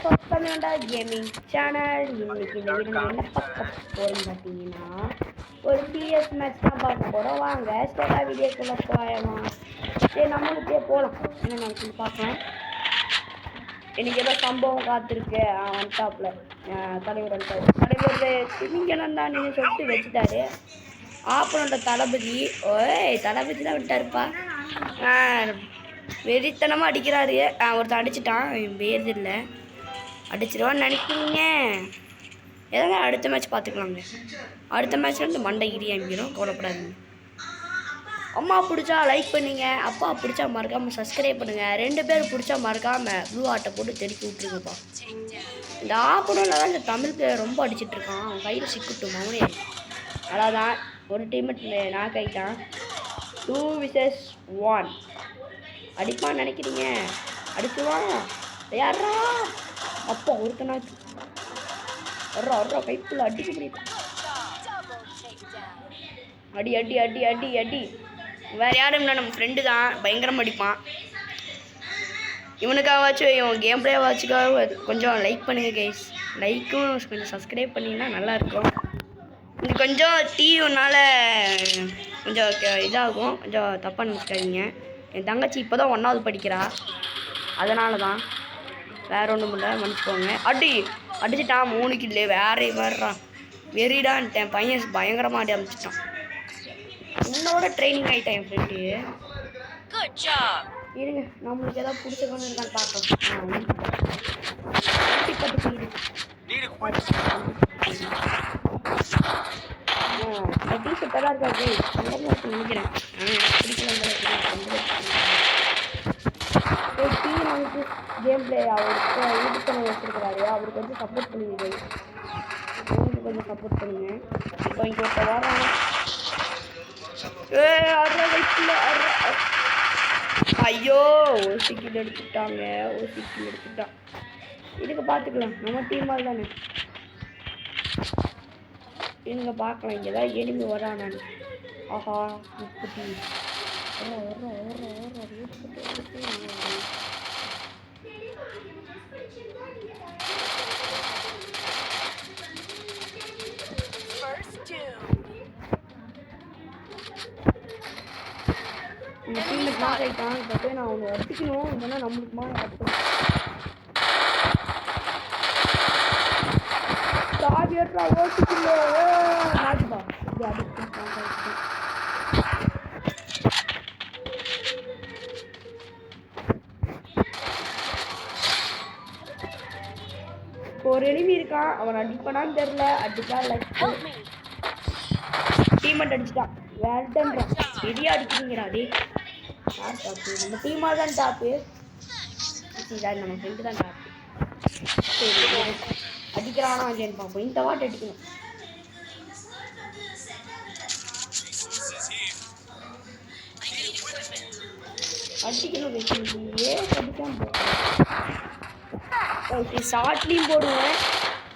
கொத்தனடா gaming channel. இன்னைக்கு இந்த video என்ன பார்க்க போறோம் பார்த்தீங்கன்னா, ஒரு சிஎஸ் மேட்ச் தான் பார்க்க போறோம். வாங்க ஸ்டேட்டா வீடியோக்குள்ள போயலாம். சரி நம்மளுக்கே போகலாம். என்ன நடக்குது பார்க்கலாம். இன்னைக்கு ஏதோ சம்பவம் காத்திருக்கு. வந்துட்டாப்ல தலைவர் வந்துட்டாரு. தலைவர் திமிங்கலம் தான் நீங்கள் சொல்லிட்டு வச்சுட்டாரு. ஆப்பனோட தளபதி தளபதி தான் விட்டாருப்பா. வெறித்தனமாக அடிக்கிறாரு. ஒருத்தர் அடிச்சிட்டான். வேறு இல்லை அடிச்சிருவான்னு நினைக்கிறீங்க. எதாவது அடுத்த மேட்ச் பார்த்துக்கலாங்க. அடுத்த மேட்ச் வந்து மண்டை இடி அம்பிடும். கவலைப்படாதீங்க. அம்மா பிடிச்சா லைக் பண்ணுங்க, அப்பா பிடிச்சா மறக்காமல் சப்ஸ்கிரைப் பண்ணுங்கள். 2 பேர் பிடிச்சா மறக்காமல் ப்ளூ ஆட்டை போட்டு தெளிக்கி விட்ருங்கப்பா. இந்த ஆப்பனில் தான் இந்த தமிழ் பிளேயர் ரொம்ப அடிச்சிட்ருக்கான். அவன் கையில் சிக்கிட்டும் அவனே. அதான் ஒரு டீமெட் நாக் ஆகிட்டான். 2 vs 1 அடிப்பான்னு நினைக்கிறீங்க. அடிச்சுவான் யாரா அப்பா ஒருத்தனாச்சு. வர்றா கைக்குள்ள அடிக்க முடியும். அடி அடி அடி அடி அடி. வேறு யாரும் இல்லை, நம்ம ஃப்ரெண்டு தான். பயங்கரமாக அடிப்பான். இவனுக்காகவாச்சும் இவன் கேம் பிளேவாச்சுக்காக கொஞ்சம் லைக் பண்ணுங்கள் கைஸ். லைக்கும் கொஞ்சம் சப்ஸ்கிரைப் பண்ணிங்கன்னா நல்லாயிருக்கும். இது கொஞ்சம் டிவினால கொஞ்சம் இதாகும். கொஞ்சம் தப்பாக நினச்சிக்காதீங்க. என் தங்கச்சி இப்போ தான் 1வது படிக்கிறா. அதனால தான், வேறு ஒன்றும் இல்லை, மன்னிச்சுக்கோங்க. அடிச்சிட்டான் 3 கில்லு. வேறான் வெறிடான்ட்டேன். பையன் பயங்கரமாக அடி அமைச்சிட்டான். இன்னோட ட்ரைனிங் ஆகிட்டேன் என் ஃப்ரெண்டு. இருங்க நம்மளுக்கு ஏதாவது பிடிச்சவங்க இருக்கான்னு பார்க்கலாம். டீஷர்ட்டெல்லாம் இருக்காது நினைக்கிறேன். பிடிக்கல. கேம் பிளே அவருக்கு யூடியூப் சேனல் வச்சுருக்கிறாரு. அவருக்கு வந்து சப்போர்ட் பண்ணுவீங்க. அவருக்கு கொஞ்சம் சப்போர்ட் பண்ணுங்க. இப்போ இங்கே ஒருத்த வரான். ஐயோ ஒரு சிக்கில் எடுத்துட்டாங்க. இதுக்கு பார்த்துக்கலாம். நம்ம டீமாக தானே. இதுங்க பார்க்கலாம். இங்கே தான் எனிமி வரான். நான் ஆஹா 30 இந்த டீமில் நாக் ஆகிட்டான். இப்போ போய் நான் அவனை அடிக்கணும். இல்லைன்னா நம்மளுக்கு மாதிரி அடிக்கணும். சாவியற்றா ஓட்டிக்கல நாட்டுப்பா. இப்படி அடிச்சு ஒரு எனிமி இருக்கான். அவன் அடிப்பானான்னு தெரில. அடிச்சா லைக் டீமெண்ட் அடிச்சுட்டான். வேல்டன்றான். எடியா அடிக்கிறீங்கடா டே. யார் டாப்பு? நம்ம டீமாக தான் டாப்பு. நம்ம ஃப்ரெண்டு தான் டாப்பு. சரி அடிக்கிறானா இல்லைன்னு பார்ப்போம். இந்த வாட்டு அடிக்கணும். ஷார்ட்லேயும் போடுவேன்.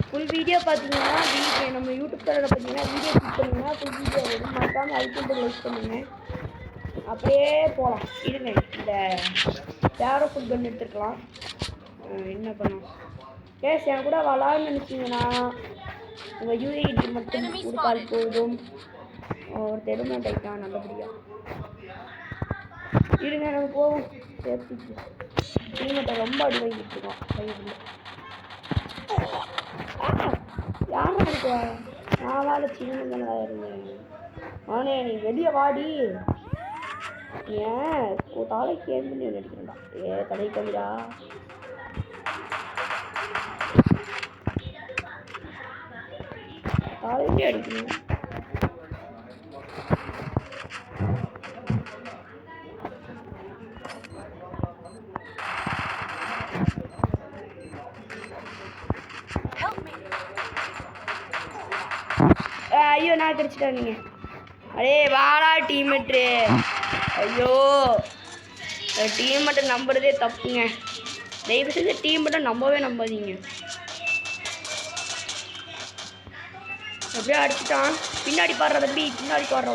ஃபுல் வீடியோ பார்த்தீங்கன்னா நம்ம யூடியூப் சேனலில் பார்த்தீங்கன்னா வீடியோ கிளிக் பண்ணிங்கன்னா ஃபுல் வீடியோ வரும். மறக்காமல் அதுக்கு லைக் பண்ணுங்கள். அப்படியே போகலாம். இருங்க இந்த வேறு ஃபுட் கன் எடுத்துருக்கலாம். என்ன பண்ணோம் கேஸ் என் கூட விளாட்னு நினச்சிங்கன்னா உங்கள் யூஏடி மட்டும் கொடுத்தால் போதும். ஒரு தெருமெண்ட் ஆகிட்டான் நல்லபடியாக. இருங்க நம்ம போவோம். சேஃப்டிக்கு டீமெட்டை ரொம்ப அடி வாங்கிட்டு இருக்கோம். யாரும் இருக்கா? நான் வாழ சின்ன இருந்தேன். ஆனே நீ வெளியே வாடி. ஏன் தலை கேள்வி நடிக்கிறேன்டா. தலை கவிடா. தலையிலே அடிக்கணும். ஐயோ நான் கிடைச்சிட்டேன். நீங்கள் அடே வாடா டீமெட்டு. ஐயோ டீமெட்டை நம்புறதே தப்புங்க. தயவு செஞ்சு டீமெட்டை நம்பாதீங்க. அப்படியே அடிச்சுட்டான். பின்னாடி பாடுற தம்பி. பின்னாடி பாடுற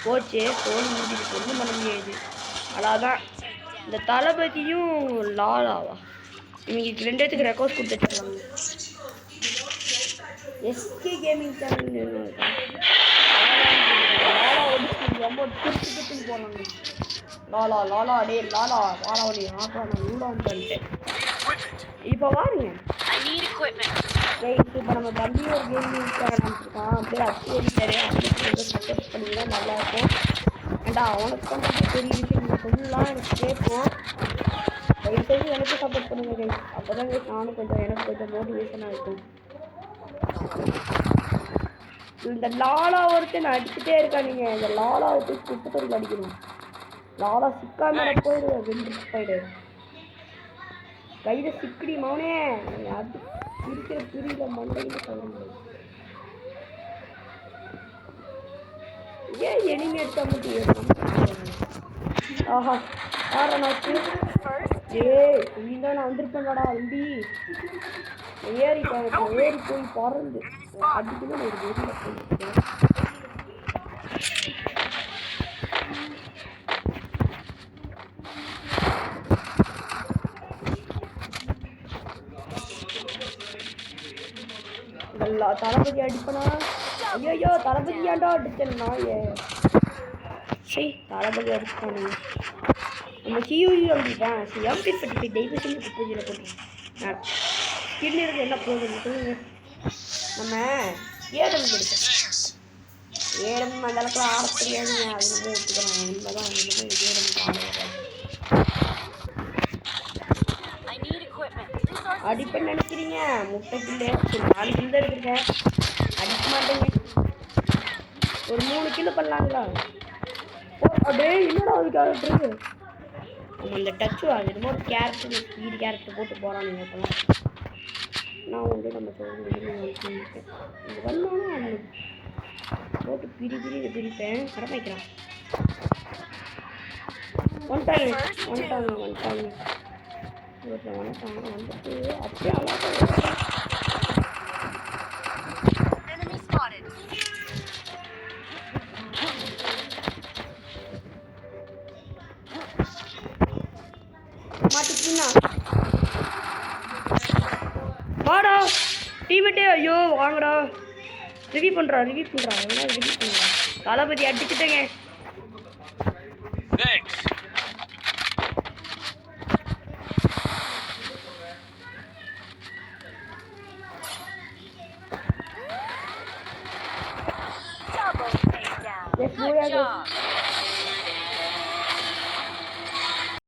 போச்சு. தோல் முடிஞ்சு ஒன்றும் பண்ண முடியாது. அதான் இந்த தளபதியும் லாலாவா இவங்களுக்கு 2 இடத்துக்கு ரெக்கார்ட் கொடுத்துருக்காங்க. எஸ்கே கேமிங் சேனல் ரொம்ப திருப்பி போனாங்க. லாலா லாலா டே லாலா லாலா டே ஆப்பா நான் நூலான்னு பண்ணிட்டேன். இப்போ வாருங்க. ரைட் இப்போ நம்ம தம்பி ஒரு கேமிங் சேனல் ஆரம்பிச்சிருக்கான். அப்படியே அச்சேரி தெரியும் அவனுக்கு கொஞ்சம் சப்போர்ட் பண்ணிங்கன்னா நல்லாயிருக்கும். ஏண்டா அவனுக்கு பண்ணுறது பெரிய விஷயம் நீங்கள் சொல்லலாம் எனக்கு கேட்போம். தயவு செஞ்சு எனக்கு சப்போர்ட் பண்ணுங்க கைஸ். அப்போ தான் கைஸ் நானும் கொஞ்சம் எனக்கு கொஞ்சம் மோட்டிவேஷனாக இருக்கும். இந்த லாலா ஒருத்தன் அடிச்சுட்டே இருக்கா. நீங்கள் இந்த லாலாவை போய் குப்பத்தொழில் அடிக்கணும். லாலா சிக்காம போயிடுவேன். வென்று போயிடு கையில் சிக்கடி மவனே. அது இருக்கிற பிரியில மண்டையில் சொல்லுங்க. ஏன் எனிமே எடுத்தா மட்டும் ஆஹா ஆறாச்சு. ஏய் நீ தான் நான் வந்திருப்பேன்டா வண்டி ஏறி போய் பறந்து அடிக்கணும் ஒரு வெளியில போயிட்டு. தளபதி அடிப்பனா. ஐயோ தளபதி ஏன்டா அடிச்சேன்னா சரி தளபதி அடிச்சானு நம்ம சியூயும் அடிப்பேன். எம்பி தயவு செஞ்சு பூஜையில் போட்டுருக்கேன். ஸ்கில் இருக்கு என்ன போகுதுன்னு சொல்லுங்க. நம்ம ஏடம் எடுப்பேன். ஏடம் அந்த அளவுக்கு ஆட தெரியாதுங்க. அது ரொம்ப ஒத்துக்கிறோம். உண்மைதான் ஏடம் அடிப்பேன்னு நினைக்கிறீங்க. முட்டைக்குள்ளே 4 கிலோ தான் எடுத்துருக்கேன். அடிக்க மாட்டேங்க. ஒரு 3 கிலோ பண்ணலாங்களா? அப்படியே என்னடா அது கேரக்டரு. நம்ம அந்த டச்சு அது என்னமோ ஒரு கேரக்டர் ஸ்பீடு கேரக்டர் போட்டு போகிறானுங்க. இப்போலாம் நான் வந்து நம்ம சொல்லிட்டேன். இது வந்தோன்னா அந்த போட்டு பிரிப்பேன். கடமைக்கிறான் வந்துட்டாங்க வந்துட்டு அப்படியே மாட்டிக்கினா வாடா டீமேட்டே. ஐயோ வாங்கடா. ரிவ்யூ பண்ணுறா தளபதி அடிச்சுட்டேங்க.